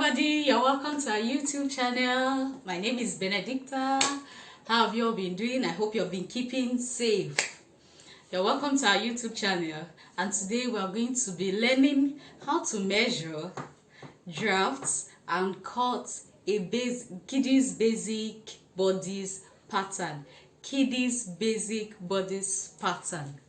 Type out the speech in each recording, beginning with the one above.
everybody, you're welcome to our YouTube channel. My name is Benedicta. How have you all been doing? I hope you've been keeping safe. You're welcome to our YouTube channel, and today we are going to be learning how to measure, draft and cut a kiddies basic bodice pattern. Kiddies basic bodice pattern.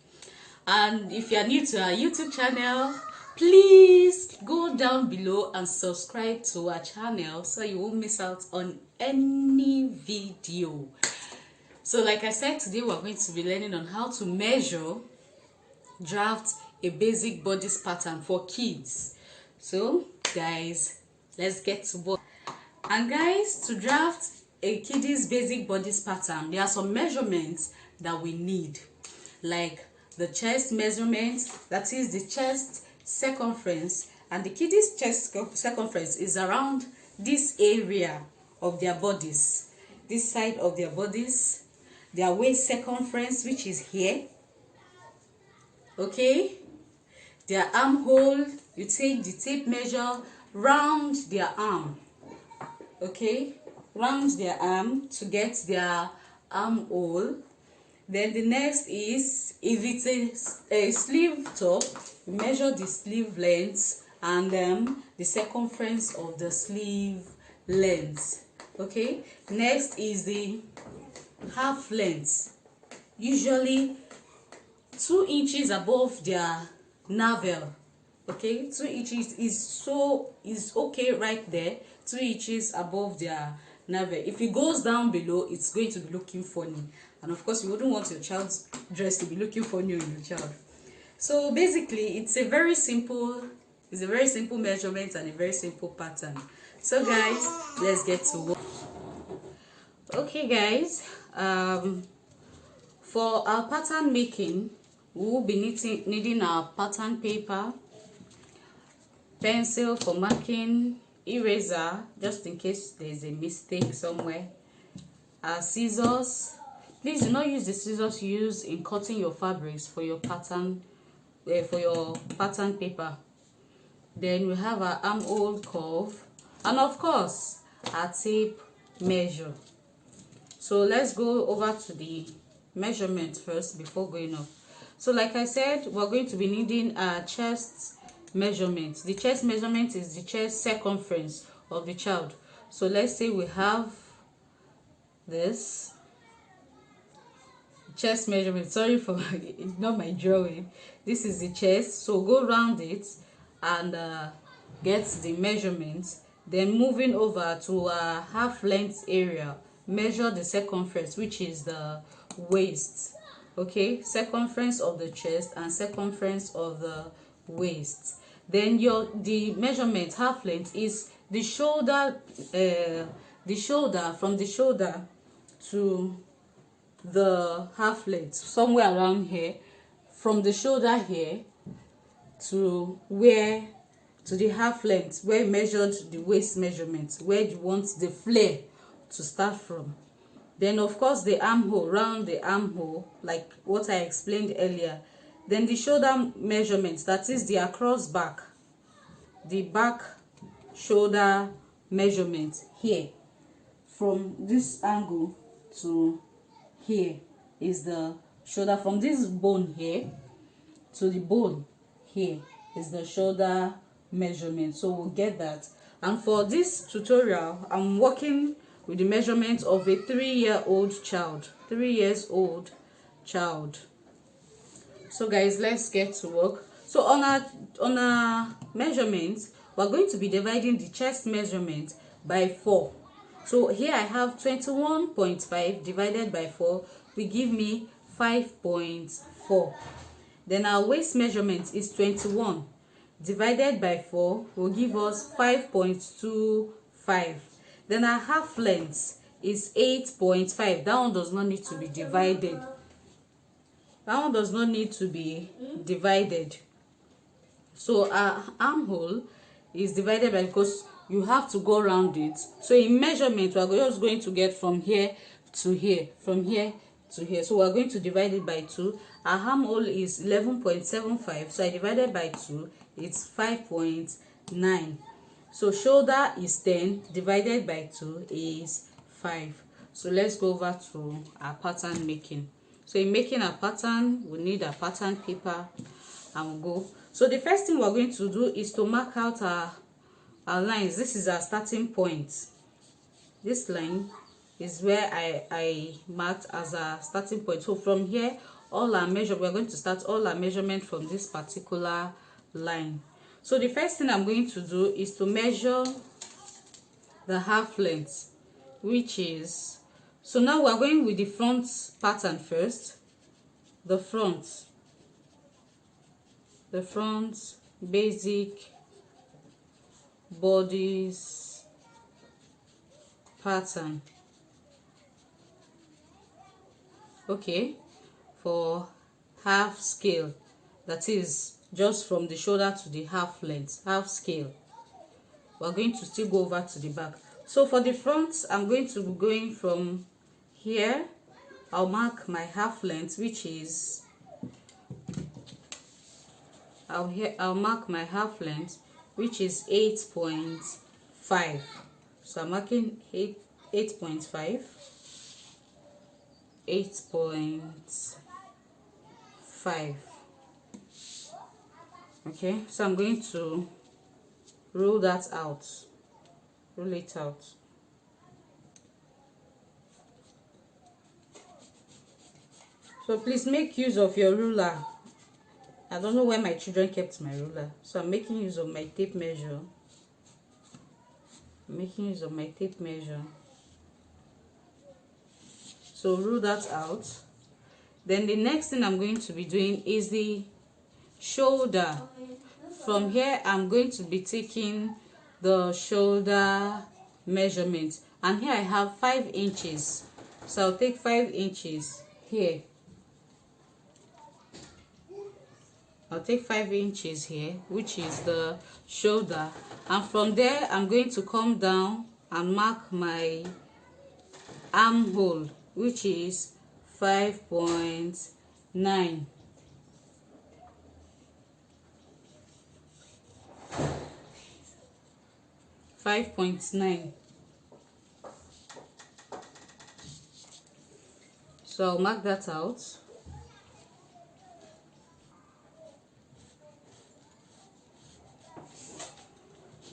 And if you are new to our YouTube channel, please go down below and subscribe to our channel so you won't miss out on any video. So like I said, today we're going to be learning on how to measure, draft a basic bodice pattern for kids. So guys, let's get to work. And guys, to draft a kiddies basic bodice pattern, there are some measurements that we need, like the chest measurement, that is the chest circumference, and the kiddies chest circumference is around this area of their bodies, this side of their bodies. Their waist circumference, which is here, okay. Their armhole, you take the tape measure round their arm, okay, round their arm to get their armhole. Then the next is, if it's a sleeve top, you measure the sleeve length and the circumference of the sleeve length, okay. Next is the half length, usually 2 inches above their navel, okay. 2 inches is okay right there. 2 inches above their navel. If it goes down below, it's going to be looking funny, and of course you wouldn't want your child's dress to be looking funny on your child. So basically it's a very simple measurement and a very simple pattern. So guys, let's get to work. Okay guys, for our pattern making, we will be needing our pattern paper, pencil for marking, eraser just in case there's a mistake somewhere, scissors. Please do not use the scissors used in cutting your fabrics for your pattern paper. Then we have our armhole curve, and of course our tape measure. So let's go over to the measurement first before going up. So like I said, we're going to be needing our chest measurement. The chest measurement is the chest circumference of the child. So let's say we have this chest measurement. Sorry for it's not my drawing. This is the chest, so go around it and get the measurement. Then moving over to our half length area, measure the circumference, which is the waist, okay. Circumference of the chest and circumference of the waist. Then the measurement half length is the shoulder, from the shoulder to the half length, somewhere around here, from the shoulder here to the half length where you measured the waist measurement, where you want the flare to start from. Then of course the armhole, round the armhole like what I explained earlier. Then the shoulder measurement, that is the across back, the back shoulder measurement here, from this angle to here is the shoulder. From this bone here to the bone here is the shoulder measurement. So we'll get that. And for this tutorial, I'm working with the measurement of a 3-year-old child. 3 years old child. So guys, let's get to work. So on our measurements, we're going to be dividing the chest measurement by 4. So here I have 21.5 divided by 4 will give me 5.4. Then our waist measurement is 21 divided by 4 will give us 5.25. Then our half length is 8.5. That one does not need to be divided. That one does not need to be divided. So our armhole is divided by, because you have to go around it. So in measurement, we are just going to get from here to here, from here to here. So we are going to divide it by 2. Our armhole is 11.75. So I divided by 2. It's 5.9. So shoulder is 10 divided by 2 is 5. So let's go over to our pattern making. So in making a pattern, we need a pattern paper and we'll go. So the first thing we're going to do is to mark out our lines. This is our starting point. This line is where I marked as a starting point. So from here, all our measure, we're going to start all our measurement from this particular line. So the first thing I'm going to do is to measure the half length, which is, so now we're going with the front pattern first. The front basic bodice pattern. Okay, for half scale, that is just from the shoulder to the half length, half scale. We're going to still go over to the back. So for the front, I'm going to be going from here. I'll mark my half length, which is, I'll mark my half length, which is 8.5. So I'm marking 8.5. 8.5. Okay, so I'm going to roll that out, roll it out. So please make use of your ruler. I don't know where my children kept my ruler, so I'm making use of my tape measure. So rule that out. Then the next thing I'm going to be doing is the shoulder. From here, I'm going to be taking the shoulder measurement, and here I have 5 inches. So I'll take 5 inches here. I'll take 5 inches here, which is the shoulder, and from there I'm going to come down and mark my armhole, which is 5.9. So I'll mark that out.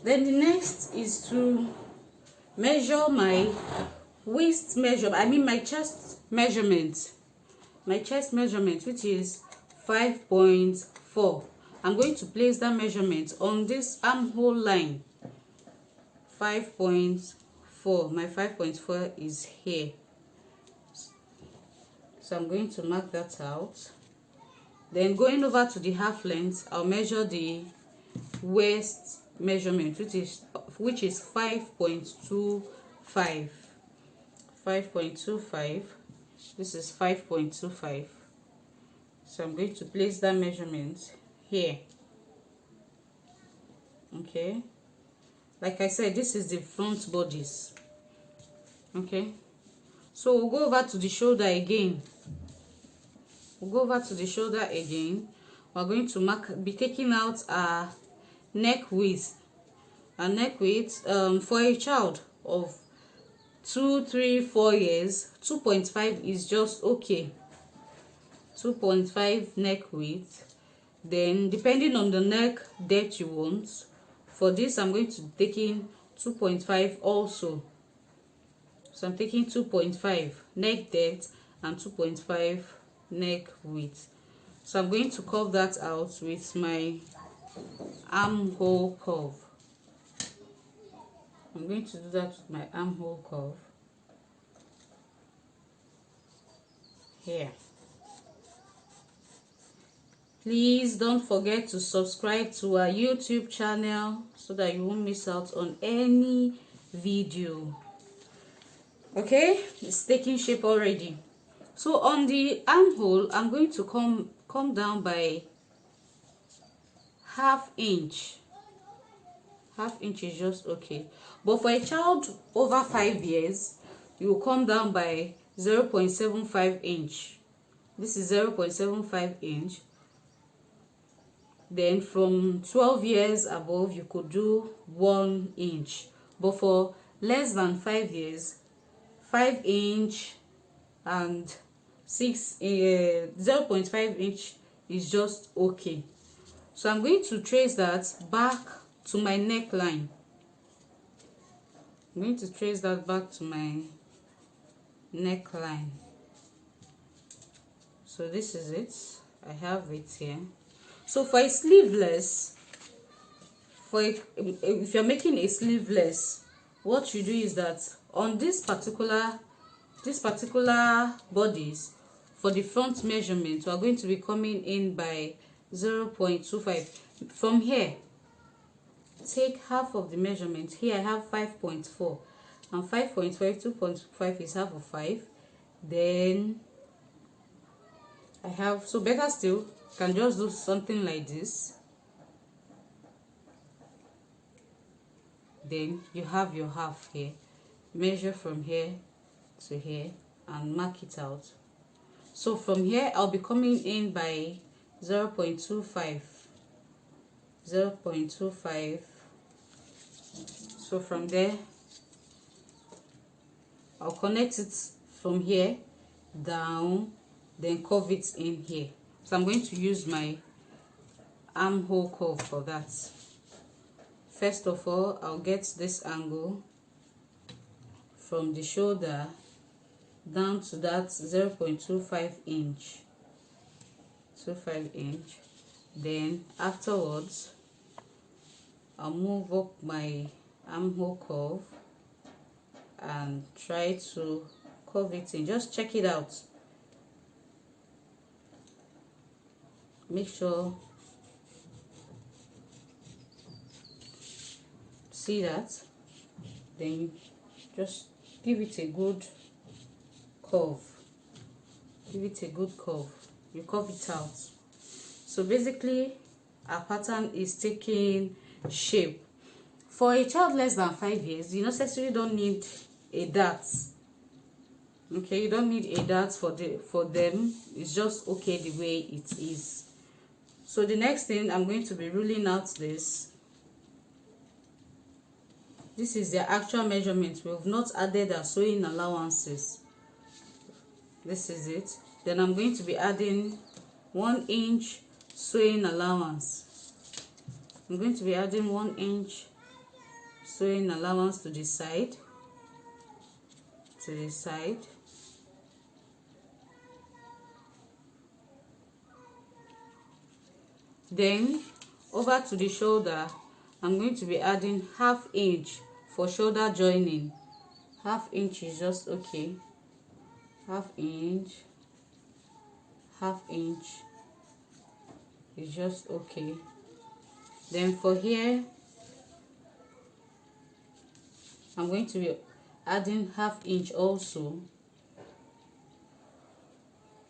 Then the next is to measure my waist measurement, I mean my chest measurement. Which is 5.4. I'm going to place that measurement on this armhole line. 5.4. My 5.4 is here. So I'm going to mark that out. Then going over to the half length, I'll measure the waist measurement, which is 5.25. 5.25. This is 5.25. So I'm going to place that measurement here. Okay, like I said, this is the front bodice. Okay, so we'll go over to the shoulder again. We're going to be taking out our neck width. For a child of 2, 3, 4 years, 2.5 is just okay. 2.5 neck width. Then depending on the neck depth you want, for this I'm going to be taking 2.5 also. So I'm taking 2.5 neck depth and 2.5 neck width. So I'm going to curve that out with my armhole curve. I'm going to do that with my armhole curve here. Please don't forget to subscribe to our YouTube channel so that you won't miss out on any video. Okay, it's taking shape already. So on the armhole, I'm going to come down by ½ inch. ½ inch is just okay. But for a child over 5 years, you will come down by 0.75 inch. This is 0.75 inch. Then from 12 years above, you could do 1 inch, but for less than 5 years, 5 inch and 0.5 inch is just okay. So I'm going to trace that back to my neckline. I'm going to trace that back to my neckline. So this is it. I have it here. So for a sleeveless, if you're making a sleeveless, what you do is that on this particular bodice, for the front measurement, we are going to be coming in by 0.25. From here, take half of the measurement. Here I have 5.4, and 5.5, 2.5 is half of 5. Then I have, so better still, can just do something like this. Then you have your half here. Measure from here to here and mark it out. So from here I'll be coming in by 0.25. So from there I'll connect it from here down, then curve it in here. So I'm going to use my armhole curve for that. First of all, I'll get this angle from the shoulder down to that 0.25 inch. Then afterwards, I'll move up my armhole curve and try to curve it in. Just check it out. Make sure, see that, then just give it a good curve. You curve it out. So basically our pattern is taking shape. For a child less than 5 years, you necessarily don't need a dart. Okay, you don't need a dart for them. It's just okay the way it is. So the next thing, I'm going to be ruling out this. This is their actual measurement. We have not added our sewing allowances. This is it. Then I'm going to be adding 1 inch sewing allowance. I'm going to be adding 1 inch sewing allowance to the side. Then over to the shoulder, I'm going to be adding ½ inch for shoulder joining. ½ inch is just okay. ½ inch is just okay. Then for here, I'm going to be adding ½ inch also.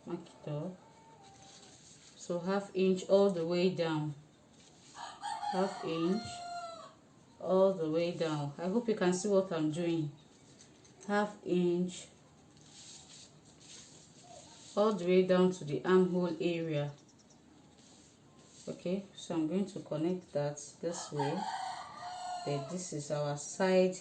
Mark it up. So ½ inch all the way down. ½ inch all the way down. I hope you can see what I'm doing. ½ inch all the way down to the armhole area. Okay, so I'm going to connect that this way. Then this is our side.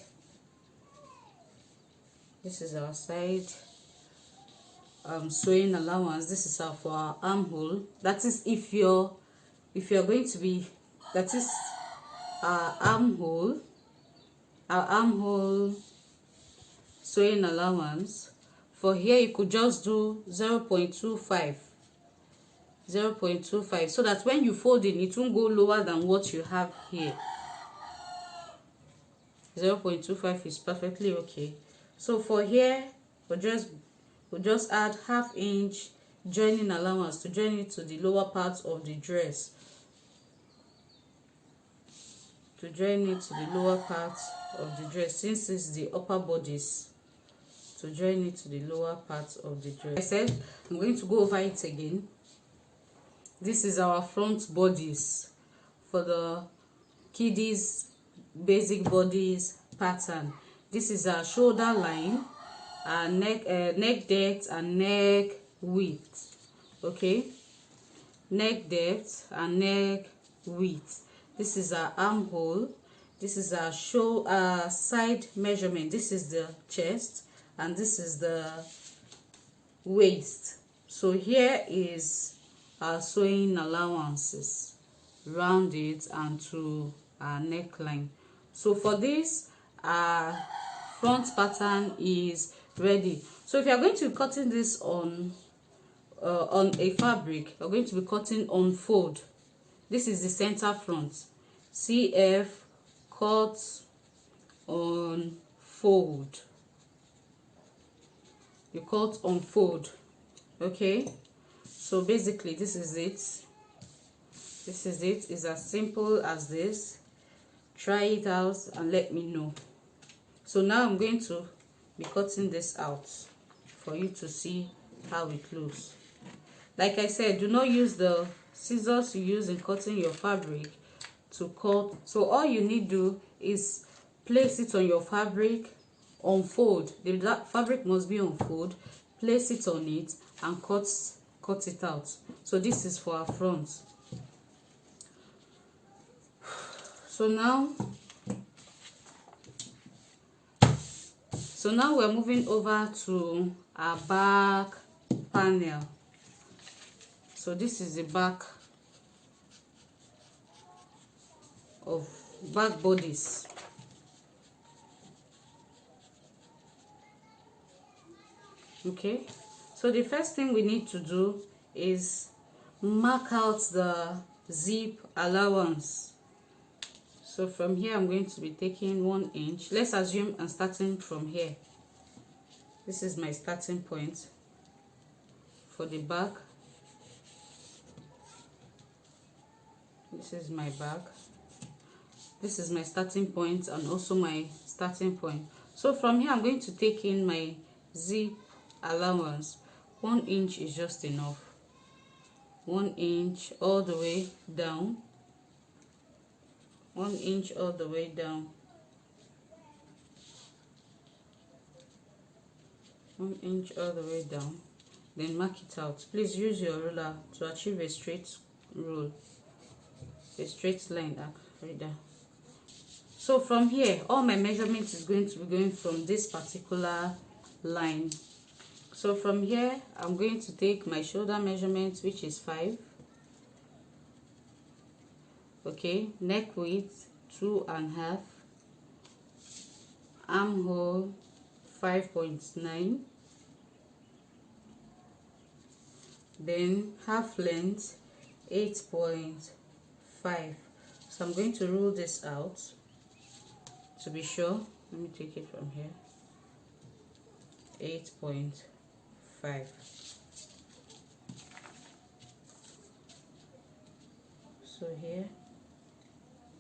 Sewing allowance. This is for our armhole. That is if you're going to be, that is our armhole sewing allowance. For here you could just do 0.25, so that when you fold in, it won't go lower than what you have here. 0.25 is perfectly okay. So for here, we'll just add ½ inch joining allowance to join it to the lower part of the dress. Since it's the upper bodice, to join it to the lower part of the dress. I said I'm going to go over it again. This is our front bodice for the kiddies basic bodice pattern. This is our shoulder line, our neck depth and neck width. Okay, neck depth and neck width. This is our armhole. This is our side measurement. This is the chest and this is the waist. So here is our sewing allowances round it and to our neckline. So for this, our front pattern is ready. So if you are going to be cutting this on a fabric, you're going to be cutting on fold. This is the center front. CF, cut on fold. You cut on fold. Okay, so basically this is it. This is it. It's as simple as this. Try it out and let me know. So now I'm going to be cutting this out for you to see how it looks. Like I said, do not use the scissors you use in cutting your fabric to cut. So all you need to do is place it on your fabric, unfold. The fabric must be unfold. Place it on it and cut it out. So this is for our front. So now we're moving over to our back panel. So this is the back bodice. Okay, so the first thing we need to do is mark out the zip allowance. So from here I'm going to be taking 1 inch. Let's assume I'm starting from here. This is my starting point for the back. This is my back. This is my starting point and also my starting point. So from here I'm going to take in my zip allowance. 1 inch is just enough. 1 inch all the way down. 1 inch all the way down. 1 inch all the way down. Then mark it out. Please use your ruler to achieve a straight roll, a straight line right there. So from here, all my measurements is going to be going from this particular line. So from here, I'm going to take my shoulder measurement, which is 5. Okay, neck width 2.5, armhole 5.9, then half length 8.5. So I'm going to rule this out to be sure. Let me take it from here. 8.5. So here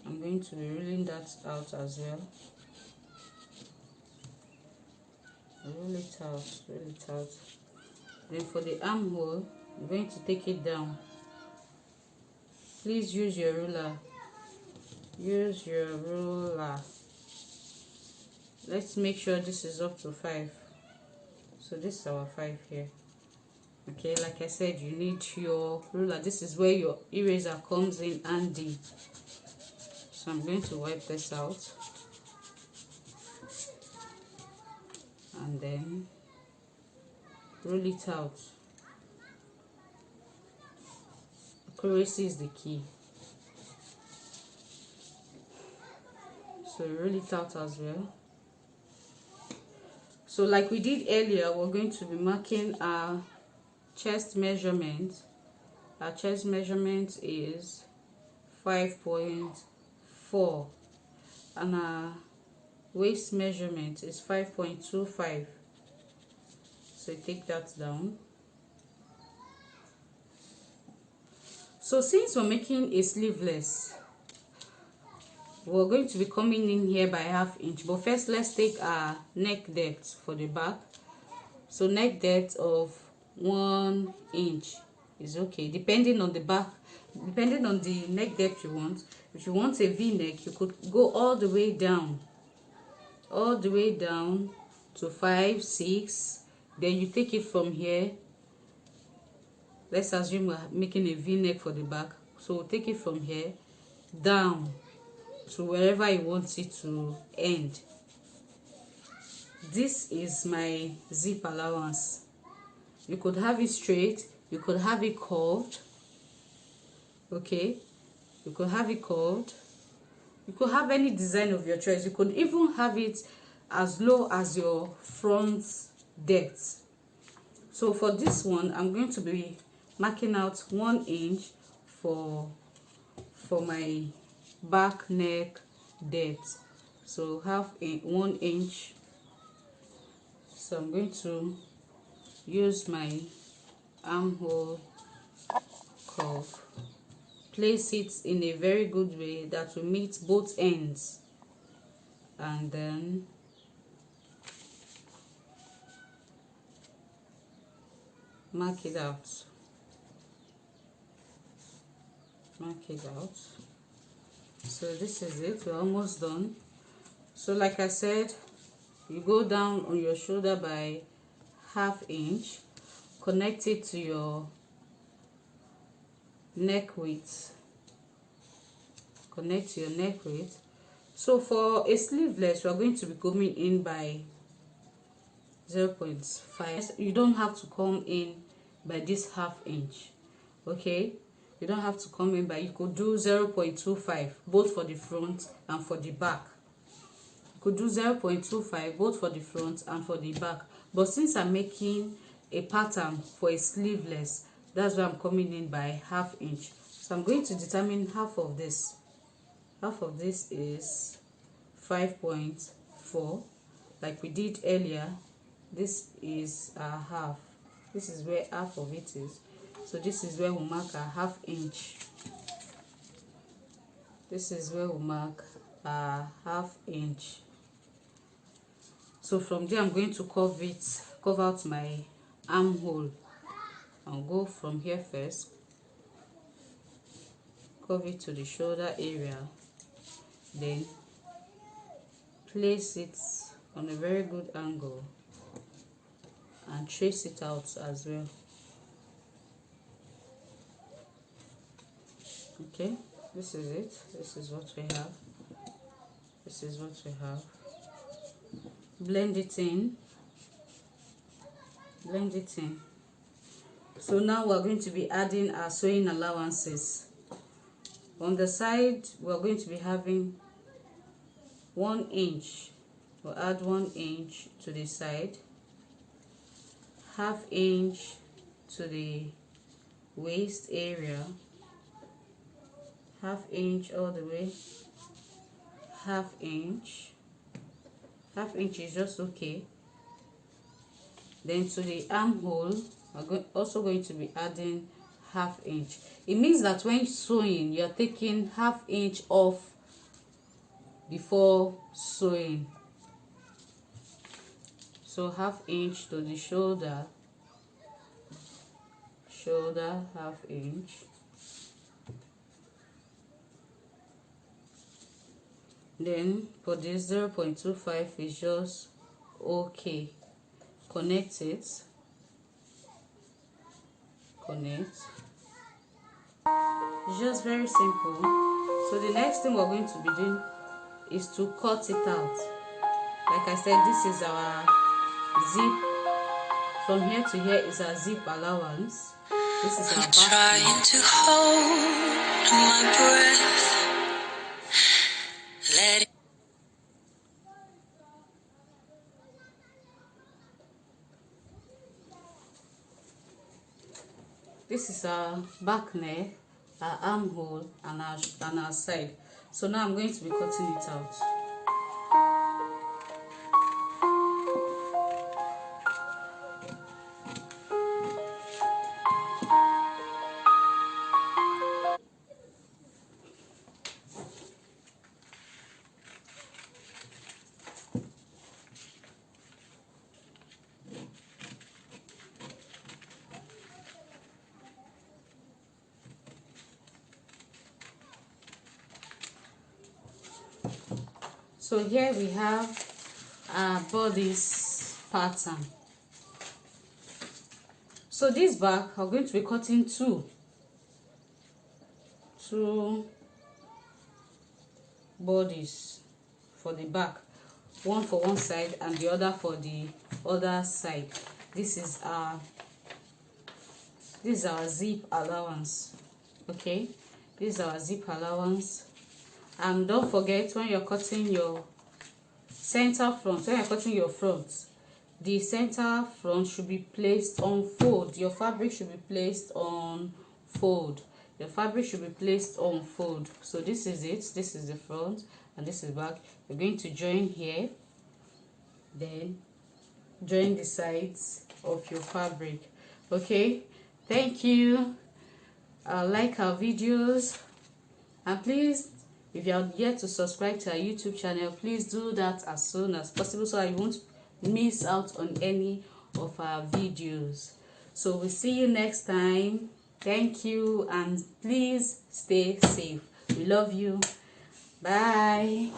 I'm going to be ruling that out as well. Roll it out, roll it out. Then for the armhole, I'm going to take it down. Please use your ruler. Use your ruler. Let's make sure this is up to 5. So this is our 5 here. Okay, like I said, you need your ruler. This is where your eraser comes in handy. So I'm going to wipe this out and then roll it out. Accuracy is the key. So roll it out as well. So like we did earlier, we're going to be marking our chest measurement. Our chest measurement is 5.4 and our waist measurement is 5.25. So take that down. So since we're making a sleeveless, we're going to be coming in here by ½ inch. But first, let's take our neck depth for the back. So neck depth of 1 inch is okay, depending on the back, depending on the neck depth you want. If you want a V-neck, you could go all the way down to 5, 6. Then you take it from here. Let's assume we're making a V-neck for the back. So we'll take it from here. down to wherever you want it to end. This is my zip allowance. You could have it straight, you could have it curved, okay, you could have it curved, you could have any design of your choice. You could even have it as low as your front depth. So for this one, I'm going to be marking out 1 inch for my back neck depth. So have 1 inch. So I'm going to use my armhole curve, place it in a very good way that will meet both ends, and then mark it out. So this is it, we're almost done. So like I said, you go down on your shoulder by ½ inch, connect it to your neck width, connect to your neck width. So for a sleeveless, we are going to be coming in by 0.5. You don't have to come in by this ½ inch, okay? You don't have to come in by, you could do 0.25 both for the front and for the back. You could do 0.25 both for the front and for the back, but since I'm making a pattern for a sleeveless, that's why I'm coming in by ½ inch. So I'm going to determine half of this. Half of this is 5.4, like we did earlier. This is our half. This is where half of it is. So this is where we'll mark our ½ inch. This is where we'll mark our ½ inch. So from there, I'm going to curve out my armhole. I'll go from here first, curve it to the shoulder area, then place it on a very good angle and trace it out as well. Okay, this is it. This is what we have. This is what we have. Blend it in. Blend it in. So now we're going to be adding our sewing allowances. On the side, we're going to be having 1 inch. We'll add 1 inch to the side, ½ inch to the waist area, ½ inch all the way, ½ inch. ½ inch is just okay. Then to the armhole, we're also going to be adding ½ inch. It means that when sewing, you're taking ½ inch off before sewing. So ½ inch to the shoulder, ½ inch. Then for this 0.25 is just okay. Connect it. Connect. It's just very simple. So the next thing we're going to be doing is to cut it out. Like I said, this is our zip. From here to here is our zip allowance. This is our back. Trying to hold my breath. Let it. This is our back neck, our armhole, and our side. So now I'm going to be cutting it out. So here we have our bodice pattern. So this back, I'm going to be cutting two bodice for the back, one for one side and the other for the other side. This is our zip allowance. Okay, this is our zip allowance. And don't forget, when you're cutting your center front, when you're cutting your front, the center front should be placed on fold. Your fabric should be placed on fold. Your fabric should be placed on fold. So this is it. This is the front and this is back. You're going to join here, then join the sides of your fabric. Okay, thank you. Like our videos, and please, if you are yet to subscribe to our YouTube channel, please do that as soon as possible so you won't miss out on any of our videos. So we'll see you next time. Thank you, and please stay safe. We love you. Bye.